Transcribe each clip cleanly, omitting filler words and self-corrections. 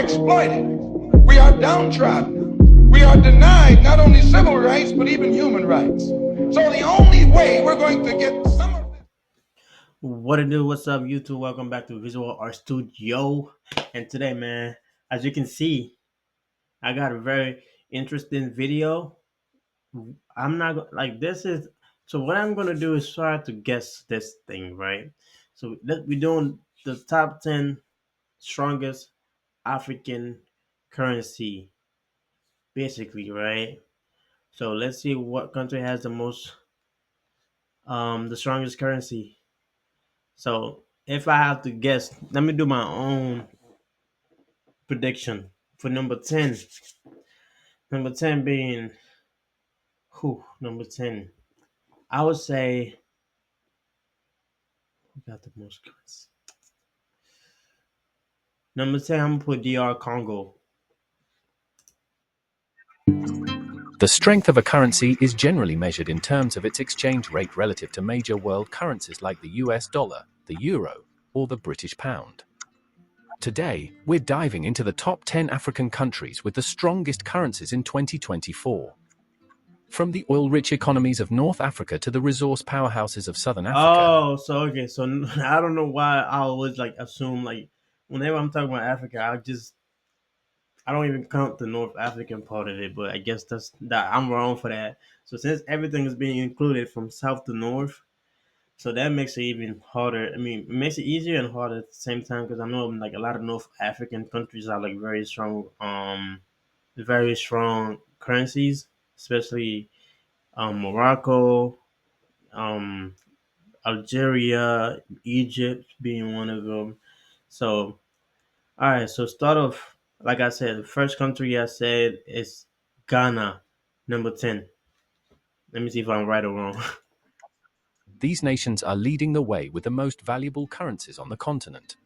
exploited. We are downtrodden. We are denied not only civil rights, but even human rights. So the only way we're going to get some of this. What it do? What's up, YouTube? Welcome back to Visual Art Studio. And today, man, as you can see, I got a very interesting video. I'm not like this is so. What I'm gonna do is try to guess this thing, right? So we're doing the top 10 strongest African currency, basically, right? So let's see what country has the strongest currency. So if I have to guess, let me do my own prediction for number 10. Number 10 being who? Number 10. I would say who got the most cards? Number 10, I'm gonna put DR Congo. The strength of a currency is generally measured in terms of its exchange rate relative to major world currencies like the US dollar, the euro, or the British pound. Today, we're diving into the top 10 African countries with the strongest currencies in 2024. From the oil-rich economies of North Africa to the resource powerhouses of Southern Africa. Oh, so okay, so I don't know why I always like assume like whenever I'm talking about Africa, I don't even count the North African part of it, but I guess that I'm wrong for that. So since everything is being included from south to north, so that makes it even harder. I mean, it makes it easier and harder at the same time because I know like a lot of North African countries are like very strong currencies, especially Morocco, um, Algeria, Egypt being one of them. So, all right, so start off. Like I said, the first country I said is Ghana, number 10. Let me see if I'm right or wrong. These nations are leading the way with the most valuable currencies on the continent.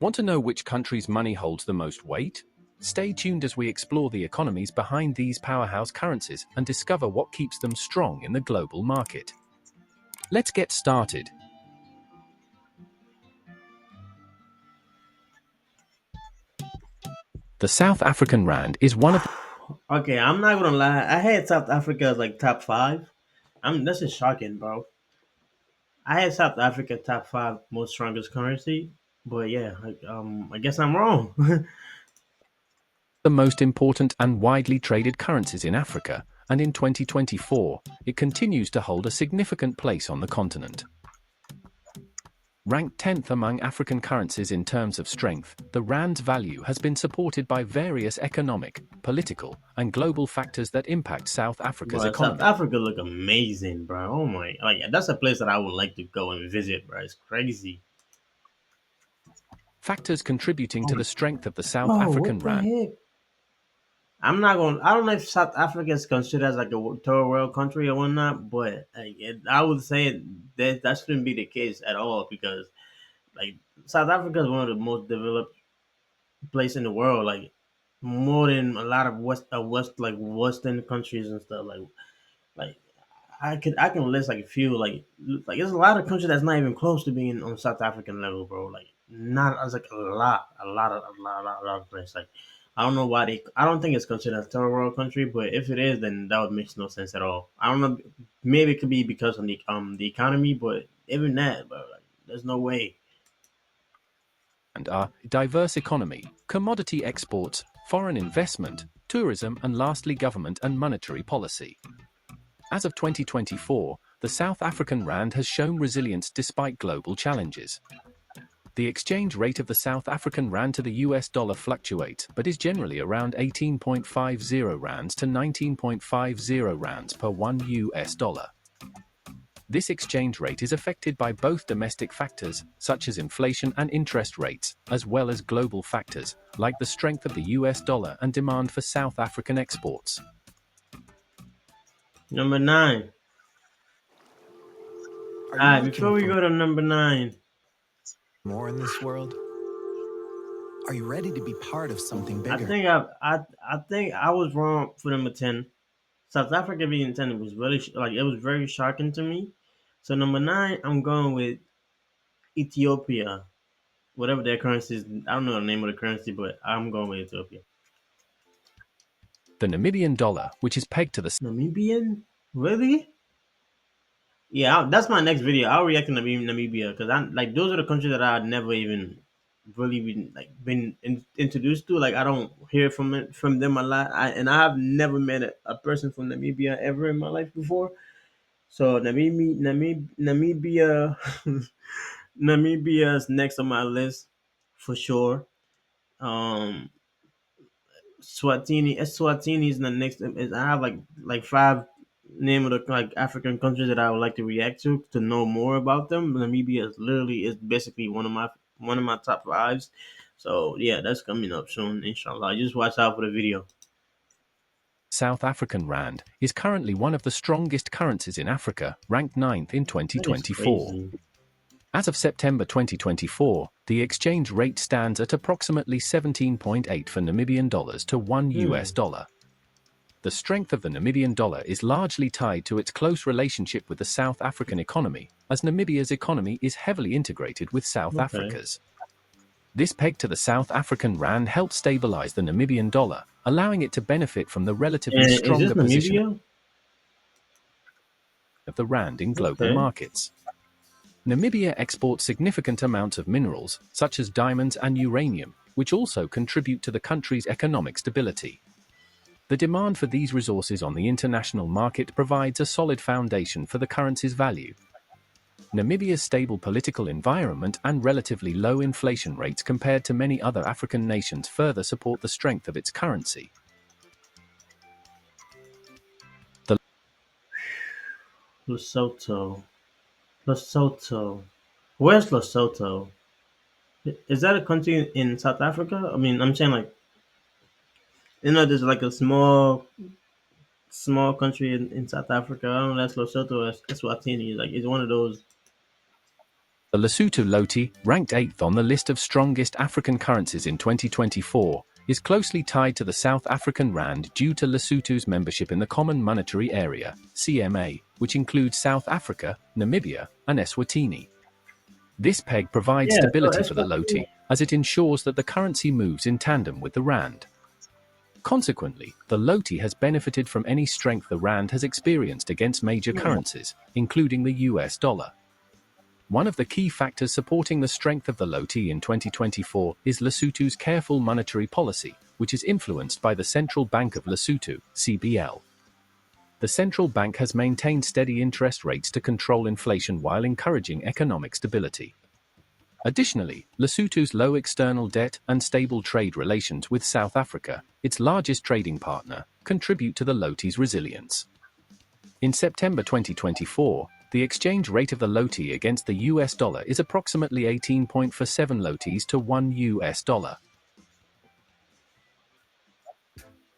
Want to know which country's money holds the most weight? Stay tuned as we explore the economies behind these powerhouse currencies and discover what keeps them strong in the global market. Let's get started. The South African Rand is one of Okay, I'm not gonna lie. I had South Africa as like top five. This is shocking, bro. I had South Africa top five most strongest currency, but yeah, I guess I'm wrong. the most important and widely traded currencies in Africa, and in 2024, it continues to hold a significant place on the continent. Ranked 10th among African currencies in terms of strength, the rand's value has been supported by various economic, political, and global factors that impact South Africa's But South economy. Africa look amazing, bro. Oh my, like that's a place that I would like to go and visit, bro. It's crazy. Factors contributing to Oh, the strength of the South bro, African what the rand. heck? I'm not going. I don't know if South Africa is considered as like a third world country or whatnot, but I would say that shouldn't be the case at all because like South Africa is one of the most developed place in the world, like more than a lot of Western countries and stuff. Like I can list like a few like there's a lot of countries that's not even close to being on South African level, bro. Like not as like a lot of places. Like I don't know why they. I don't think it's considered a third world country, but if it is, then that would make no sense at all. I don't know. Maybe it could be because of the economy, but even that, bro, like, there's no way. And are diverse economy, commodity exports, foreign investment, tourism, and lastly government and monetary policy. As of 2024, the South African rand has shown resilience despite global challenges. The exchange rate of the South African rand to the US dollar fluctuates, but is generally around 18.50 rands to 19.50 rands per $1. This exchange rate is affected by both domestic factors, such as inflation and interest rates, as well as global factors, like the strength of the US dollar and demand for South African exports. Number nine. Are All you right, before looking we for go to number nine, more in this world? Are you ready to be part of something I bigger? think I think I was wrong for number 10. South Africa being 10 was really like it was very shocking to me. So number nine, I'm going with Ethiopia. whatever their currency is. I don't know the name of the currency, but I'm going with Ethiopia. The Namibian dollar, which is pegged to the Namibian? Really? Yeah, that's my next video. I'll react to Namibia because I like those are the countries that I've never even really been introduced to. Like I don't hear from them a lot. And I have never met a person from Namibia ever in my life before. So Namibia, Namibia is next on my list for sure. Um, Swatini is the next. I have like five name of the like African countries that I would like to react to know more about them. Namibia is basically one of my top fives. So yeah, that's coming up soon, inshallah. Just watch out for the video. South African rand, is currently one of the strongest currencies in Africa, ranked ninth in That is 2024. crazy. As of September 2024, the exchange rate stands at approximately 17.8 for Namibian dollars to 1 US Hmm. dollar. The strength of the Namibian dollar is largely tied to its close relationship with the South African economy, as Namibia's economy is heavily integrated with South Okay. Africa's. This peg to the South African rand helped stabilize the Namibian dollar, allowing it to benefit from the relatively And is this stronger position Namibia? of the rand in global Okay. markets. Namibia exports significant amounts of minerals, such as diamonds and uranium, which also contribute to the country's economic stability. The demand for these resources on the international market provides a solid foundation for the currency's value. Namibia's stable political environment and relatively low inflation rates compared to many other African nations further support the strength of its currency. The Lesotho. Lesotho. Where's Lesotho? Is that a country in South Africa? I mean, I'm saying like there's like a small country in South Africa. I don't know that's Lesotho. That's Swatini. Like it's one of those. Lesotho Loti, ranked 8th on the list of strongest African currencies in 2024, is closely tied to the South African rand due to Lesotho's membership in the Common Monetary Area, CMA, which includes South Africa, Namibia, and Eswatini. This peg provides Yeah. So stability for the Eswatini. Loti, as it ensures that the currency moves in tandem with the rand. Consequently, the Loti has benefited from any strength the rand has experienced against major Hmm. currencies, including the US dollar. One of the key factors supporting the strength of the Loti in 2024 is Lesotho's careful monetary policy, which is influenced by the Central Bank of Lesotho, CBL. The central bank has maintained steady interest rates to control inflation while encouraging economic stability. Additionally, Lesotho's low external debt and stable trade relations with South Africa, its largest trading partner, contribute to the Loti's resilience. In September 2024, the exchange rate of the Loti against the US dollar is approximately 18.47 Lotis to 1 US dollar.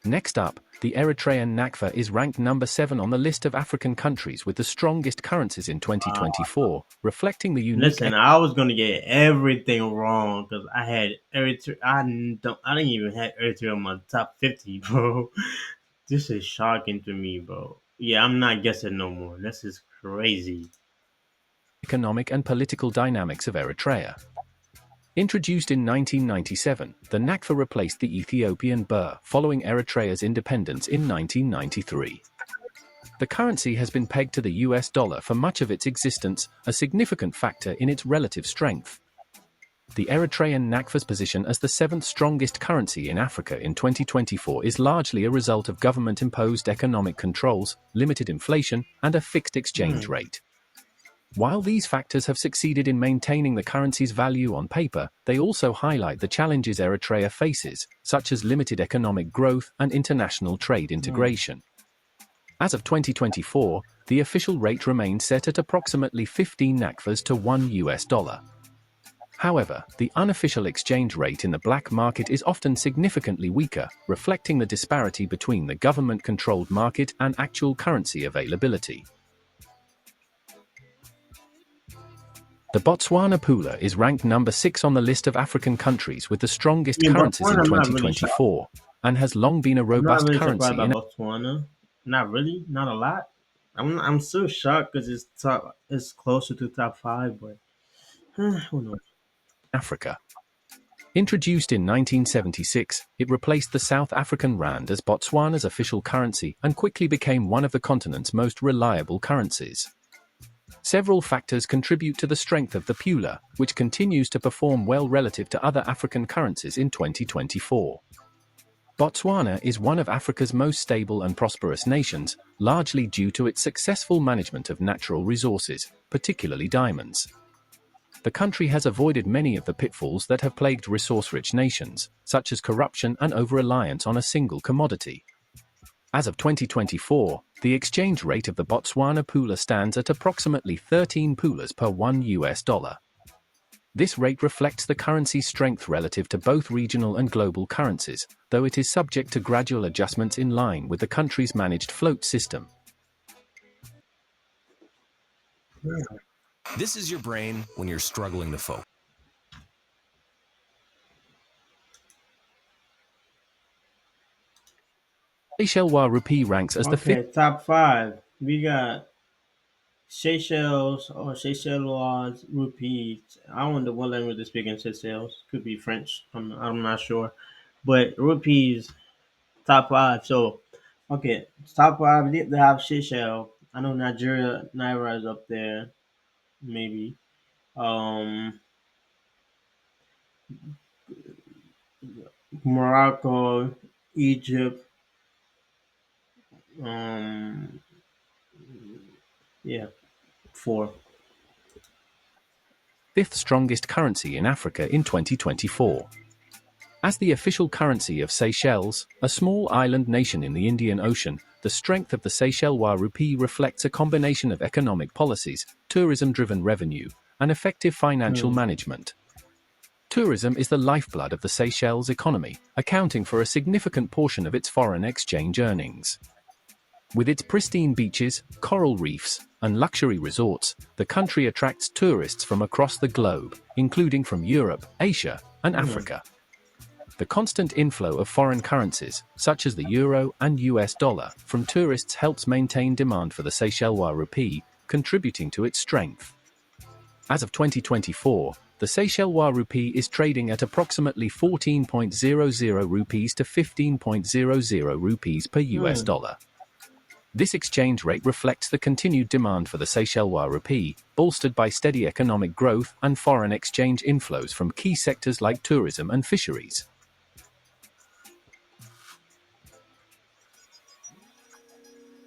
Next up, the Eritrean Nakfa is ranked number 7 on the list of African countries with the strongest currencies in 2024, reflecting the unique Listen, I was gonna get everything wrong because I had Eritrea. I didn't even have Eritrea on my top 50, bro. This is shocking to me, bro. Yeah, I'm not guessing no more. This is crazy. economic and political dynamics of Eritrea. Introduced in 1997, the Nakfa replaced the Ethiopian birr following Eritrea's independence in 1993. The currency has been pegged to the US dollar for much of its existence, a significant factor in its relative strength. The Eritrean Nakfa's position as the seventh strongest currency in Africa in 2024 is largely a result of government-imposed economic controls, limited inflation, and a fixed exchange Hmm. rate. While these factors have succeeded in maintaining the currency's value on paper, they also highlight the challenges Eritrea faces, such as limited economic growth and international trade Hmm. integration. As of 2024, the official rate remains set at approximately 15 nakfas to 1 US dollar. However, the unofficial exchange rate in the black market is often significantly weaker, reflecting the disparity between the government-controlled market and actual currency availability. The Botswana Pula is ranked number 6 on the list of African countries with the I strongest mean, currencies Botswana, in I'm not really shocked. 2024, and has long been a I'm not robust really surprised currency by in Botswana. Not really, not a lot. I'm still shocked because it's closer to top five, but who knows? Africa. Introduced in 1976, it replaced the South African rand as Botswana's official currency and quickly became one of the continent's most reliable currencies. Several factors contribute to the strength of the pula, which continues to perform well relative to other African currencies in 2024. Botswana is one of Africa's most stable and prosperous nations, largely due to its successful management of natural resources, particularly diamonds. The country has avoided many of the pitfalls that have plagued resource-rich nations, such as corruption and over-reliance on a single commodity. As of 2024, the exchange rate of the Botswana pula stands at approximately 13 pulas per $1. This rate reflects the currency's strength relative to both regional and global currencies, though it is subject to gradual adjustments in line with the country's managed float system. This is your brain when you're struggling to focus. Seychellois rupee ranks as the Okay, fifth top five. We got Seychelles or Seychellois rupees. I wonder what language they speak in Seychelles. Could be French. I'm not sure. But rupees, top five. So, okay, top five. They have Seychelles. I know Nigeria, Naira is up there. Maybe. Um, Morocco, Egypt. Um, yeah, four. fifth strongest currency in Africa in 2024. As the official currency of Seychelles, a small island nation in the Indian Ocean, the strength of the Seychellois rupee reflects a combination of economic policies, tourism-driven revenue, and effective financial management. Tourism is the lifeblood of the Seychelles economy, accounting for a significant portion of its foreign exchange earnings. With its pristine beaches, coral reefs, and luxury resorts, the country attracts tourists from across the globe, including from Europe, Asia, and Africa. The constant inflow of foreign currencies, such as the euro and US dollar, from tourists helps maintain demand for the Seychellois rupee, contributing to its strength. As of 2024, the Seychellois rupee is trading at approximately 14.00 rupees to 15.00 rupees per US dollar. This exchange rate reflects the continued demand for the Seychellois rupee, bolstered by steady economic growth and foreign exchange inflows from key sectors like tourism and fisheries.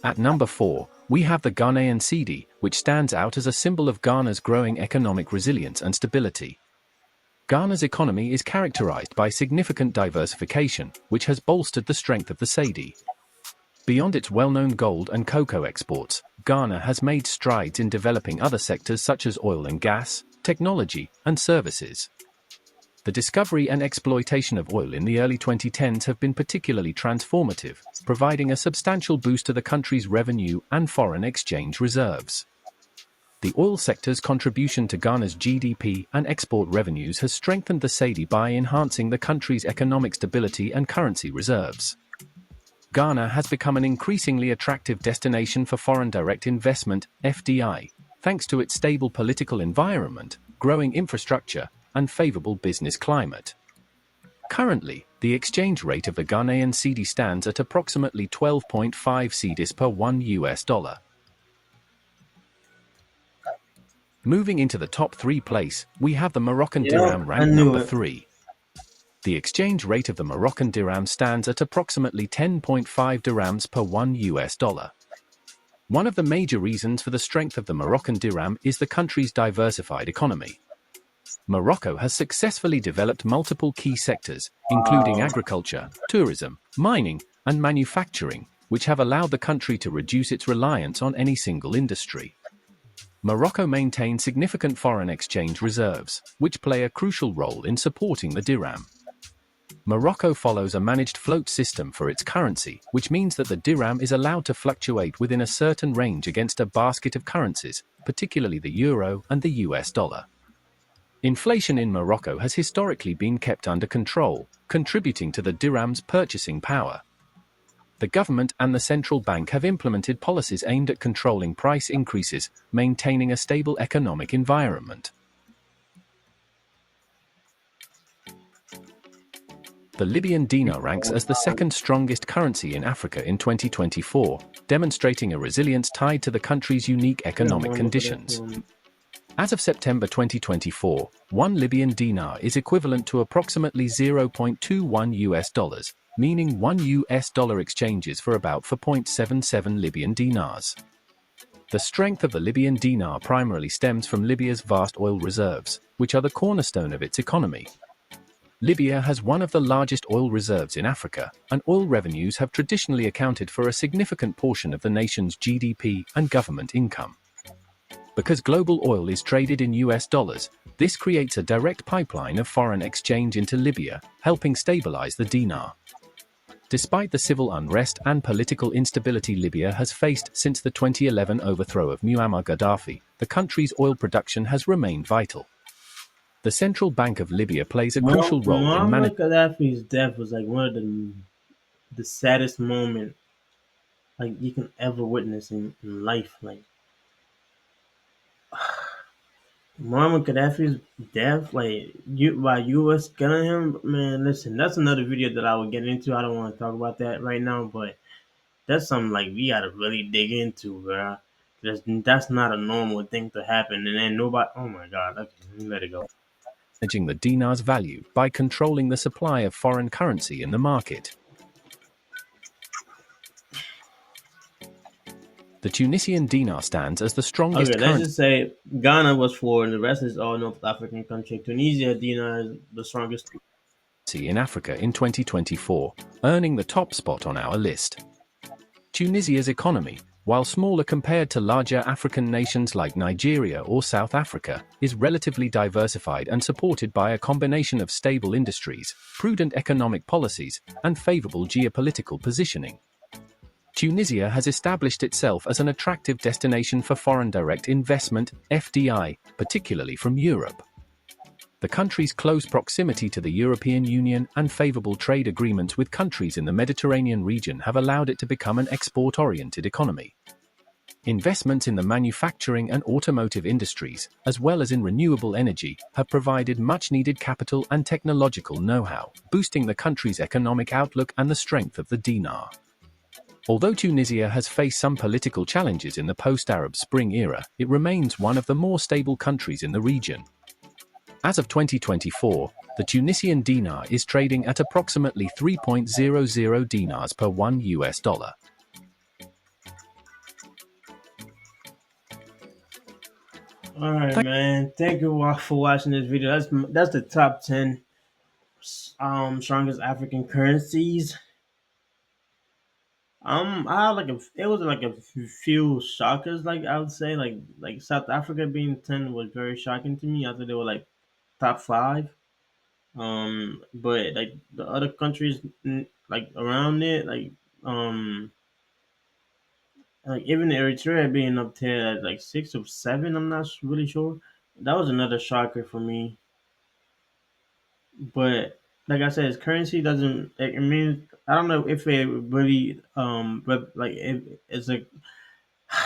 At number 4, we have the Ghanaian cedi, which stands out as a symbol of Ghana's growing economic resilience and stability. Ghana's economy is characterized by significant diversification, which has bolstered the strength of the cedi. Beyond its well-known gold and cocoa exports, Ghana has made strides in developing other sectors such as oil and gas, technology, and services. The discovery and exploitation of oil in the early 2010s have been particularly transformative, providing a substantial boost to the country's revenue and foreign exchange reserves. The oil sector's contribution to Ghana's GDP and export revenues has strengthened the cedi by enhancing the country's economic stability and currency reserves. Ghana has become an increasingly attractive destination for foreign direct investment, FDI, thanks to its stable political environment, growing infrastructure, and favorable business climate. Currently, the exchange rate of the Ghanaian cedi stands at approximately 12.5 cedis per $1. Moving into the top 3 place, we have the Moroccan dirham Yep, I ranked knew number it. 3. The exchange rate of the Moroccan dirham stands at approximately 10.5 dirhams per $1. One of the major reasons for the strength of the Moroccan dirham is the country's diversified economy. Morocco has successfully developed multiple key sectors, including agriculture, tourism, mining, and manufacturing, which have allowed the country to reduce its reliance on any single industry. Morocco maintains significant foreign exchange reserves, which play a crucial role in supporting the dirham. Morocco follows a managed float system for its currency, which means that the dirham is allowed to fluctuate within a certain range against a basket of currencies, particularly the euro and the US dollar. Inflation in Morocco has historically been kept under control, contributing to the dirham's purchasing power. The government and the central bank have implemented policies aimed at controlling price increases, maintaining a stable economic environment. The Libyan dinar ranks as the second strongest currency in Africa in 2024, demonstrating a resilience tied to the country's unique Yeah, economic Muammar Gaddafi conditions. one. As of September 2024, one Libyan dinar is equivalent to approximately 0.21 US dollars, meaning one US dollar exchanges for about 4.77 Libyan dinars. The strength of the Libyan dinar primarily stems from Libya's vast oil reserves, which are the cornerstone of its economy. Libya has one of the largest oil reserves in Africa, and oil revenues have traditionally accounted for a significant portion of the nation's GDP and government income. Because global oil is traded in US dollars, this creates a direct pipeline of foreign exchange into Libya, helping stabilize the dinar. Despite the civil unrest and political instability Libya has faced since the 2011 overthrow of Muammar Gaddafi, the country's oil production has remained vital. The Central Bank of Libya plays a crucial role in Muammar managing Gaddafi's death was like one of the saddest moment like you can ever witness in life. Like Muammar Gaddafi's death, like you by US killing him, man. Listen, that's another video that I would get into. I don't want to talk about that right now, but that's something like we gotta really dig into, bro. That's not a normal thing to happen, and then nobody. Oh my God, okay, let me let it go. the dinar's value by controlling the supply of foreign currency in the market. The Tunisian dinar stands as the strongest Okay, let's currency just say Ghana was four, and the rest is all North African country. Tunisia dinar is the strongest. in Africa in 2024, earning the top spot on our list. Tunisia's economy, while smaller compared to larger African nations like Nigeria or South Africa, is relatively diversified and supported by a combination of stable industries, prudent economic policies, and favorable geopolitical positioning. Tunisia has established itself as an attractive destination for foreign direct investment, FDI, particularly from Europe. The country's close proximity to the European Union and favorable trade agreements with countries in the Mediterranean region have allowed it to become an export-oriented economy. Investments in the manufacturing and automotive industries, as well as in renewable energy, have provided much-needed capital and technological know-how, boosting the country's economic outlook and the strength of the dinar. Although Tunisia has faced some political challenges in the post-Arab Spring era, it remains one of the more stable countries in the region. As of 2024, the Tunisian dinar is trading at approximately 3.00 dinars per one US dollar. All right, man. Thank you all for watching this video. That's the top 10 strongest African currencies. I had like it was like a few shockers. Like I would say, like South Africa being 10 was very shocking to me. I thought they were like top five. But like the other countries like around it, like even Eritrea being up there at like 6 or 7, I'm not really sure. That was another shocker for me. But like I said, its currency doesn't. I mean, I don't know if it really like if it's a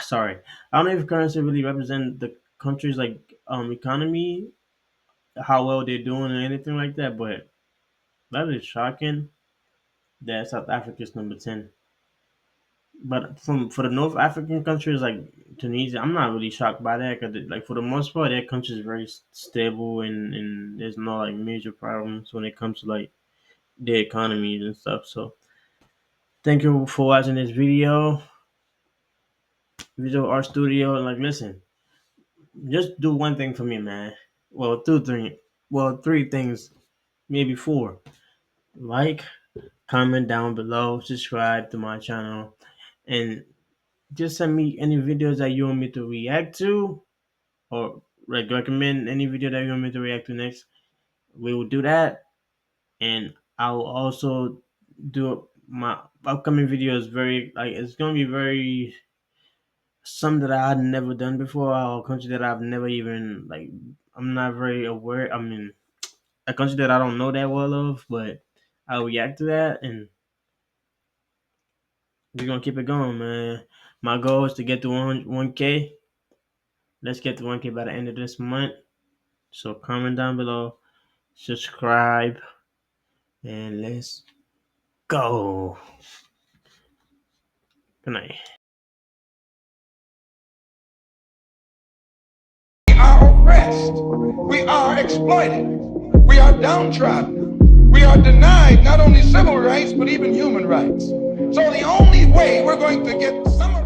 sorry, I don't know if currency really represent the country's like economy, how well they're doing or anything like that. But that is shocking that South Africa's number 10. But from for the North African countries like Tunisia, I'm not really shocked by that because like for the most part, that country is very stable and there's no like major problems when it comes to like their economies and stuff. So thank you for watching this Visual Art Studio. And like, listen, just do one thing for me, man. Well, three things, maybe four. Like, comment down below, subscribe to my channel, and just send me any videos that you want me to react to, or like recommend any video that you want me to react to next. We will do that, and I will also do my upcoming videos. Very like it's gonna be very some that I had never done before, or a country that I've never even like. I'm not very aware. I mean, a country that I don't know that well of, but I'll react to that, and we're gonna keep it going, man. My goal is to get to 1K. Let's get to 1K by the end of this month. So comment down below, subscribe, And let's go. Good night. We are oppressed. We are exploited. We are downtrodden. We are denied not only civil rights, but even human rights. So the only way we're going to get some of